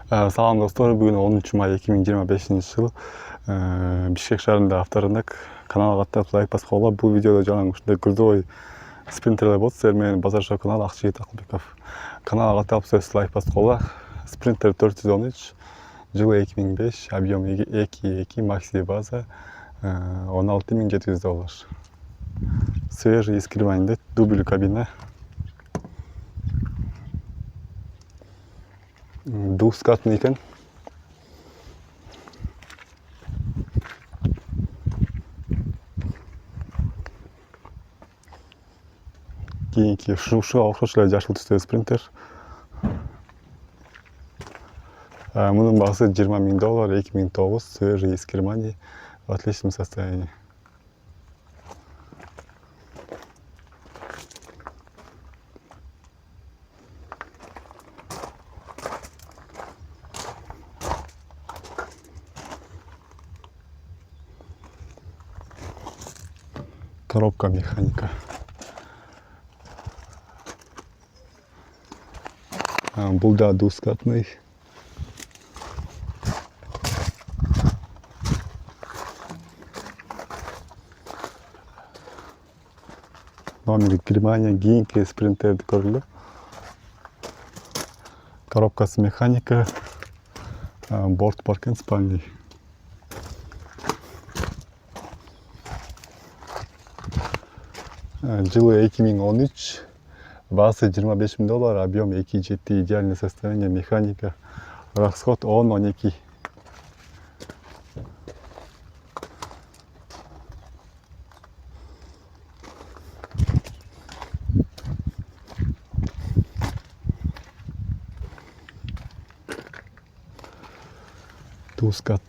Салам достор, бүгүн 13 май 2025 жыл Бишкек шаарында авторынок каналга каттап лайк баскыла. Бул видеодо жаңы ушундай кырдыбой спринтерлер болот. Силер менен Базар Шоу канал Акчыгит Акылбеков. Каналга каттап сөз лайк баскыла. Спринтер 413, жылы 2005, объем 2.2, макси база $16,700. Свежий из Кирманинде, дубль кабина. Двускатный экен. Кийинки ушуга окшош эле жашыл түстөгү спринтер. Мунун баасы $20,000, 2009, свежий из Германии, в отличном состоянии. Коробка механика. Бул да двускатный. Номер Германия, кийинки спринтерди көрүлдү. Коробкасы механика, борт паркен спальный. Жылы 2013, баасы $25,000, объем 2.7, идеальное состояние, механика, расход 10-12. Двускат.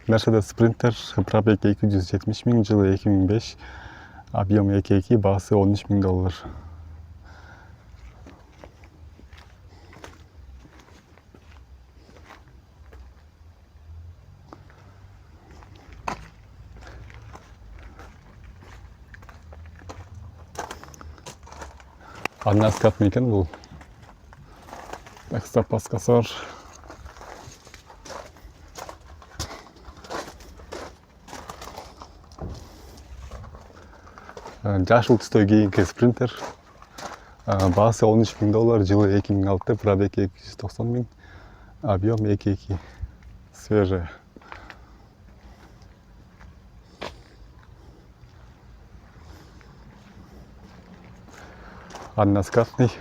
Mercedes Sprinter, пробег 270 000, жылы 2005, объем 2.2, баасы $13,000. Односкатный экен бул. Так, запаскасы бар. Жашыл түстө кийинки спринтер. Баасы $13,000, жылы 2006, пробег 290 000, объем 2.2, свежая. Односкатный.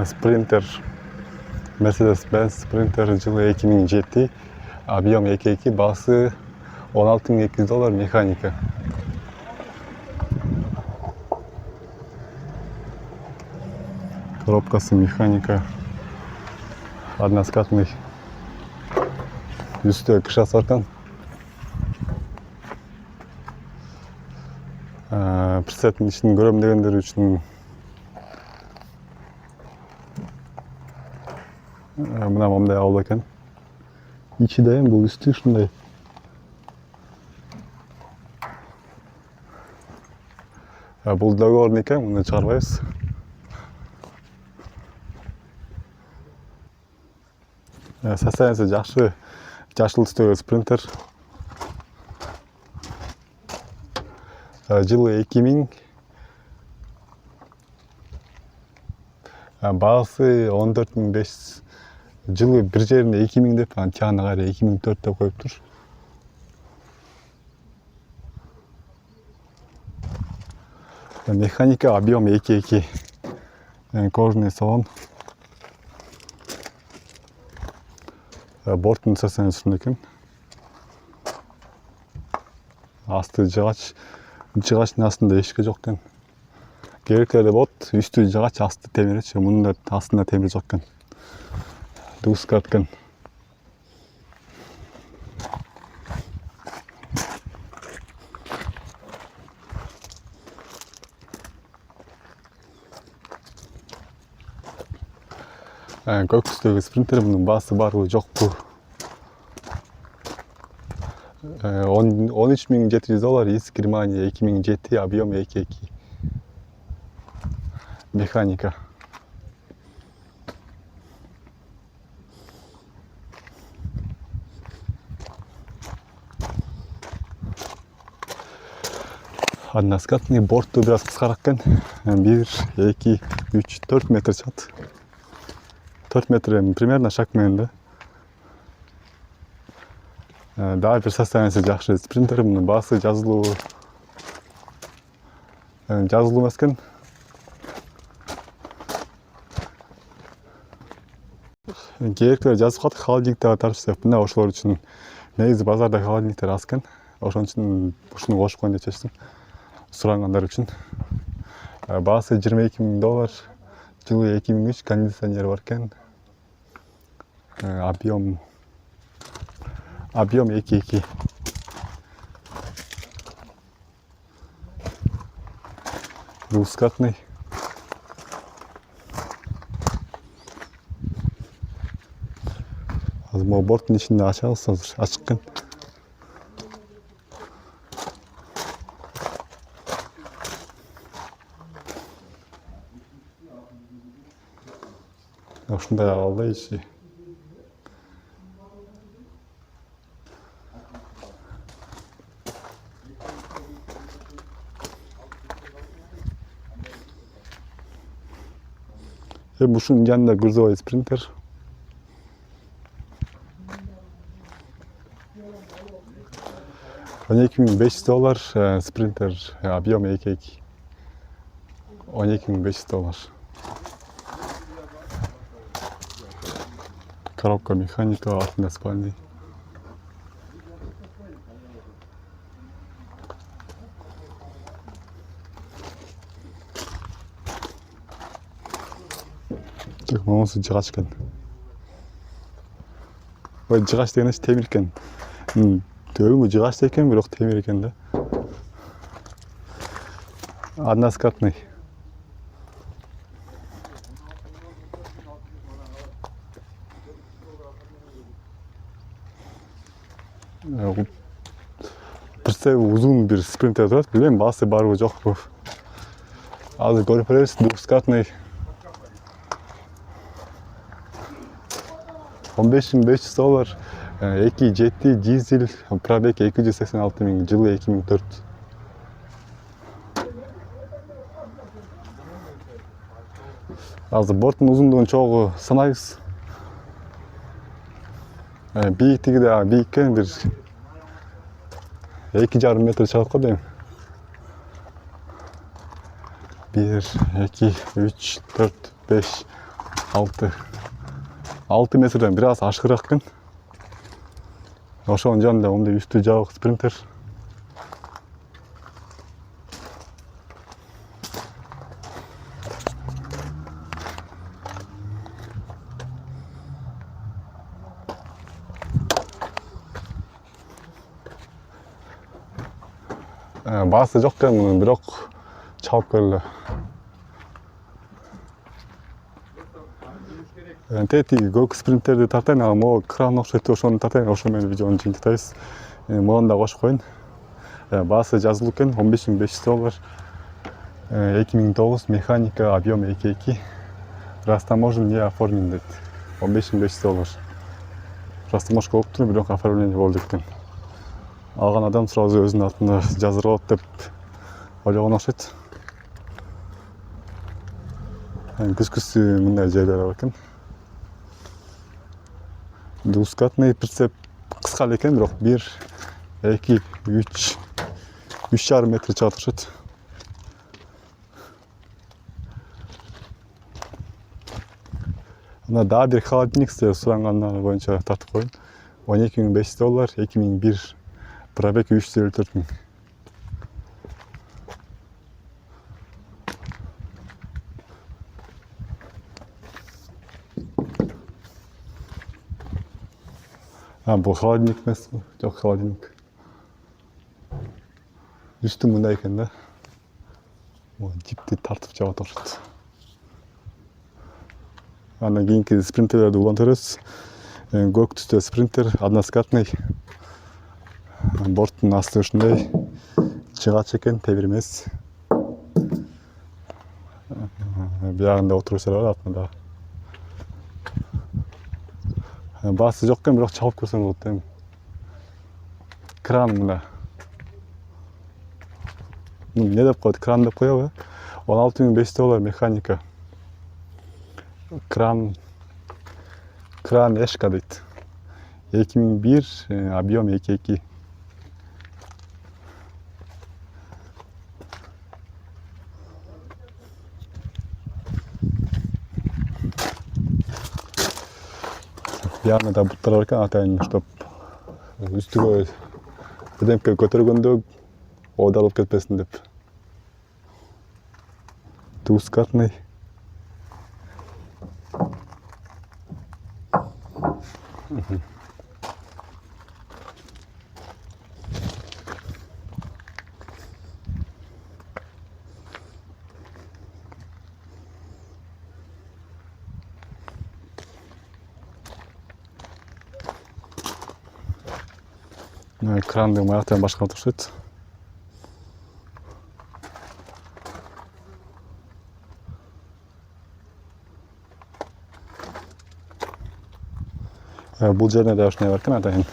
Спринтер, Mercedes-Benz спринтер, жылы 2007, объем 2.2, баасы $16,200, механика. Коробкасы механика, односкатный, үстү кыша саркан. Прицептин ичин көрөм дегендер үчүн мына мындай алып экен. Ичи дайым, бул үстү ушундай. Бул договорный экен, муну чыгарбайбыз. Состояниясы жакшы, жашыл түстөгү спринтер. Жылы 2000, баасы 14,500, жылы бир жеринде 2000 деп, тияны кайра 2004 деп коюптур. Механика, объем 2.2, кожаный салон. Борттун состояниясы ушундай экен. Асты жыгач, жыгачтын астында эшикке жок экен. Керектер бот, üstü жагач, асты темирчи. Мунун да астында темир жок экен. Дускат экен. Көк түстөгү спринтер мунун баасы барбы жокпу? $13.700, из Германия, 2007, объем 2.2. Механика. Односкатный, борту biraz кыскараак экен. 1, 2, 3, 4 метр чыгат. 4 метр примерно шаг менен да. Дагы бир состояниясы жакшы спринтер, мунун баасы жазылуу эмес экен. Керектер жазып калдык, холодильниктеги тарчу деп. Мына ошолор үчүн негизи базарда холодильниктер аз экен. Ошон үчүн ушуну кошуп коеюн деп чечтим. Сурагандар үчүн. Баасы $22.000, жылы 2003, кондиционер бар экен. Объем 2.2. Двускатный. Азыр могу борттун ичинде ачабыз, азыр ачык экен. Ушундай абалда ичи. Ушунун жанында грузовой спринтер. $12.500, спринтер, объем 2.2. $12.500. Коробка механика, артында спальный. Так, монусу жыгач экен. Ой, жыгач деген эч темир экен. Төбүнгө жыгач экен, бирок темир экен да. Односкатный. Прицеп узун бир спринтер турат. Билбейм, баасы барбы жокпу. Азыр көрүп беребиз. Двускатный. $15.500, 2.7 дизель, пробег 286.000, жылы 2004. Азыр борттун узундугун чогуу санайбыз. Бийиктиги да бийик экен, бир 2,5 метр чыгат го дейм. 1, 2, 3, 4, 5, 6. 6 метрден бир аз ашыгыраак экен. Ошонун жанында мындай үстү жабык спринтер. Баасы жок экен мунун, бирок чалып көрөлү. Тетиги көк спринтерди тартайын, а могу кран окшойт, ошону тартайын, ошо менен видеону жыйынтыктайбыз. Могуну да кошуп коеюн. Баасы жазылуу экен, $15.500, 2009, механика, объем 2.2. Растаможен не оформлен дейт. $15.500. Растаможка болуптур, бирок оформление болду экен. Алган адам сразу өзүнүн атына жаздырып алат деп ойлогон окшойт. Күз мындай жерлер бар экен. Двускатный прицеп кыска эле экен, бирок 1, 2, 3, 3,5 метр чыгат окшойт. Ана дагы бир холодильник сурангандар боюнча тартып коеюн. $12.500, 2001, пробег 354.000. бұл холодильник емес қой. Жоқ, холодильник. Үсті мындай екен да. Жіпті тартып жаба тұрады. Андан кейінгі спринтерлерді улантырыз. Көк түсті спринтер, односкатный. Борттың асты ушундай чыгач экен, тебирмес. Биягында отурушар бар, артында. Басы жок экен, бирок чалып көрсөң болот эми. Кран мына. Не деп коет? Кран деп коебу? 16.500 доллар механика. Кран эшка дейт. 2001, объем 2.2. Бияғында да буттар бар екен, атайын, чтоб үстіге бірдемке көтергенде оодарылып кетпесін деп. Двускатный. Кранды аяқтан башқа тұршайды. Бұл жеріне де ушундай бар екен, атайын.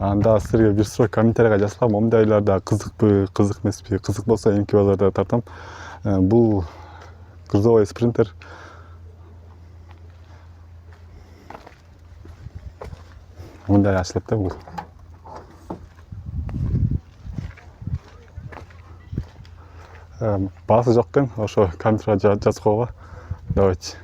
Анда сіздерге бир суроо комментарийга жазсам, мондайларда кызыкпы, кызык эмеспи? Кызык болсо эмки базарда тартам. Бул грузовой спринтер. Мындай ачылат да бул. Баасы жок экен, ошо комментарийга жазып койгула. Давайте.